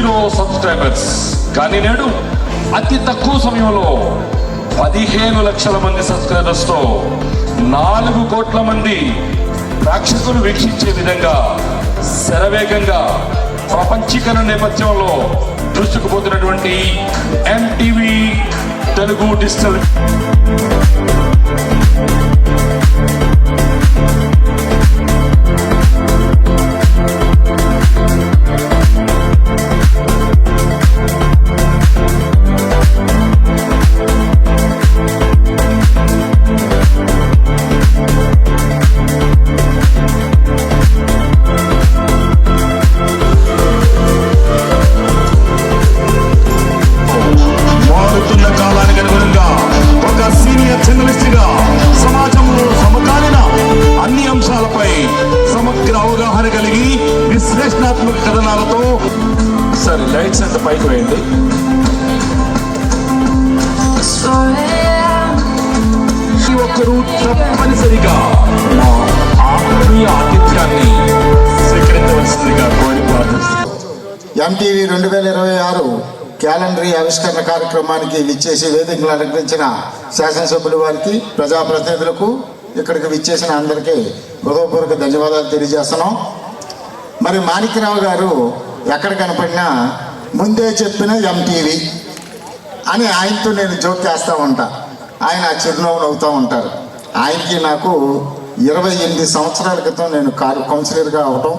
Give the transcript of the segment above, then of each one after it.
0 subscribers. కానీ నేడు అతి తక్కువ సమయంలో 15 లక్షల మంది సబ్స్క్రైబర్స్ తో 4 కోట్ల మంది ప్రేక్షకులు వీక్షించే విధంగా శరవేగంగా ప్రపంచీకరణ నేపథ్యంలో దూసుకుపోతున్నటువంటి ఎంటీవీ తెలుగు డిజిటల్ విశ్లేషణాత్మక కథనాలతో సరే లైట్స్ అంత పైకి వేయండి. ఈ ఒక్కరూ తప్పనిసరిగా మా ఆత్మీయ ఆతిథ్యాన్ని స్వీకరించవలసిందిగా కోరి ప్రార్థిస్తున్నాం. ఎంటీవీ 2026 క్యాలెండరీ ఆవిష్కరణ కార్యక్రమానికి విచ్చేసి వేదికలు అలంకరించిన శాసనసభ్యుల వారికి, ప్రజాప్రతినిధులకు, ఇక్కడికి విచ్చేసిన అందరికీ హృదయపూర్వక ధన్యవాదాలు తెలియజేస్తున్నాం. మరి మాణిక్యరావు గారు ఎక్కడ కనపడినా ముందే చెప్పిన ఎంటీవీ అని ఆయనతో నేను జోక్ చేస్తూ ఉంటా. ఆయన చిరునవ్వు నవ్వుతూ ఉంటారు. ఆయనకి నాకు 28 సంవత్సరాల క్రితం నేను కౌన్సిలర్గా అవటం,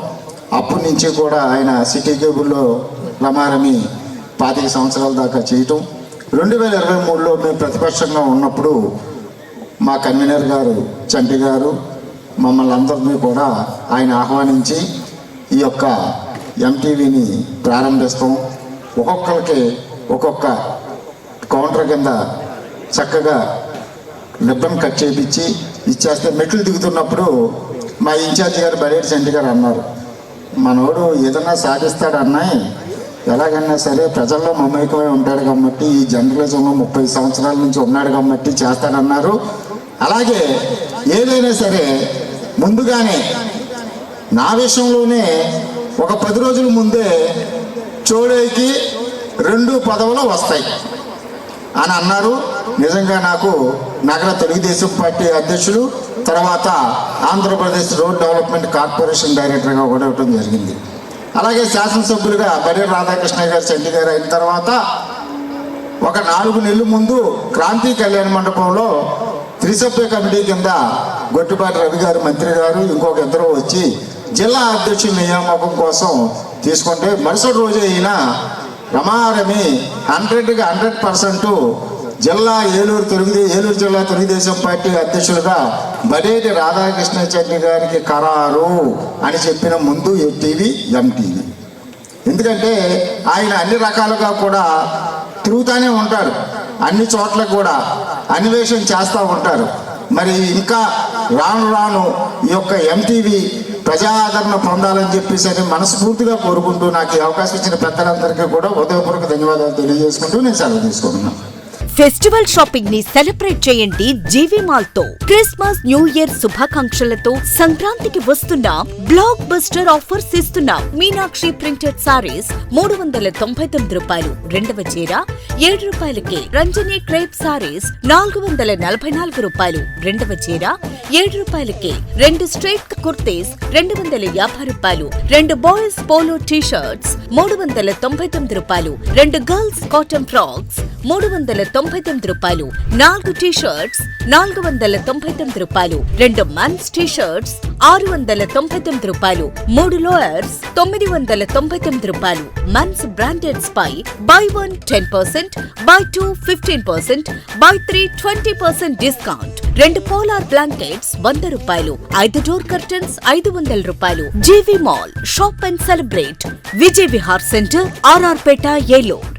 అప్పటి నుంచి కూడా ఆయన సిటీ కేబుల్లో రమారమి 25 సంవత్సరాల దాకా చేయటం. 2023లో మేము ప్రతిపక్షంగా ఉన్నప్పుడు మా కన్వీనర్ గారు చంటి గారు మమ్మల్ని అందరినీ కూడా ఆయన ఆహ్వానించి ఈ యొక్క ఎంటీవీని ప్రారంభిస్తాం. ఒక్కొక్కరికి ఒక్కొక్క కౌంటర్ కింద చక్కగా రిబ్బన్ కట్ చేయించి ఇచ్చేస్తే మెట్లు దిగుతున్నప్పుడు మా ఇన్ఛార్జి గారు బడేటి చంటి గారు అన్నారు, మనోడు ఏదన్నా సాధిస్తాడు అన్నాయి, ఎలాగన్నా సరే ప్రజల్లో మమేకమై ఉంటాడు కాబట్టి, ఈ జర్నలిజంలో 30 సంవత్సరాల నుంచి ఉన్నాడు కాబట్టి చేస్తాడన్నారు. అలాగే ఏదైనా సరే ముందుగానే నా విషయంలోనే ఒక 10 రోజుల ముందే చోడేకి 2 పదవులు వస్తాయి అని అన్నారు. నిజంగా నాకు నగర తెలుగుదేశం పార్టీ అధ్యక్షులు, తర్వాత ఆంధ్రప్రదేశ్ రోడ్ డెవలప్మెంట్ కార్పొరేషన్ డైరెక్టర్గా కూడా ఇవ్వడం జరిగింది. అలాగే శాసనసభ్యులుగా బడేటి రాధాకృష్ణ గారు చంటి గారు అయిన తర్వాత ఒక 4 నెలల ముందు క్రాంతి కళ్యాణ మండపంలో త్రిసభ్య కమిటీ కింద గొట్టిపాటి రవి గారు మంత్రి గారు ఇంకొక 2 వచ్చి జిల్లా అధ్యక్షుల నియామకం కోసం తీసుకుంటే, మరుసటి రోజే అయిన రమారమి 100% జిల్లా ఏలూరు జిల్లా తెలుగుదేశం పార్టీ అధ్యక్షులుగా బడేటి రాధాకృష్ణ చంటి గారికి ఖరారు అని చెప్పిన ముందు టీవీ ఎంటీవీ. ఎందుకంటే ఆయన అన్ని రకాలుగా కూడా తిరుగుతూనే ఉంటారు, అన్ని చోట్ల కూడా అన్వేషణ చేస్తూ ఉంటారు. మరి ఇంకా రాను ఈ యొక్క ఎంటీవీ ప్రజాదరణ పొందాలని చెప్పేసి మనస్ఫూర్తిగా కోరుకుంటూ నాకు ఈ అవకాశం ఇచ్చిన పెద్దలందరికీ కూడా హృదయపూర్వక ధన్యవాదాలు తెలియజేసుకుంటూ నేను సెలవు తీసుకుంటున్నాను. ఫెస్టివల్ షాపింగ్ ని సెలబ్రేట్ చేయండి జీవి మాల్ తో. క్రిస్మస్ న్యూ ఇయర్ శుభాకాంక్షలతో సంక్రాంతికి వస్తున్న బ్లాక్ బస్టర్ ఆఫర్స్ ఇస్తున్న మీనాక్షి ప్రింటెడ్ సారీస్ 399 రూపాయలు. 2వ చీర 7 రూపాయలకి. రంజని క్రేప్ సారీస్ 444 రూపాయలు. 2వ చీర 7 రూపాయలకి. 2 స్ట్రైట్ కుర్తీస్ 250 రూపాయలు. 2 బాయ్స్ పోలో టీ షర్ట్స్ 399 రూపాయలు. 2 గర్ల్స్ కాటన్ ఫ్రాక్స్ 399 రూపాయలు. 4 టీ షర్ట్స్ 499 రూపాయలు. 2 మెన్స్ టీ షర్ట్స్ 699 రూపాయలు. 3 లోయర్స్ 999 రూపాయలు. మెన్స్ బ్రాండెడ్ పై buy 1 10%, buy 2 15%, buy 3 20% discount. 2 polar blankets 100 రూపాయలు. 5 డోర్ కర్టన్స్ 500 రూపాయలు. G V mall shop and celebrate. Vijay Vihar centre, R R Peta, Eluru.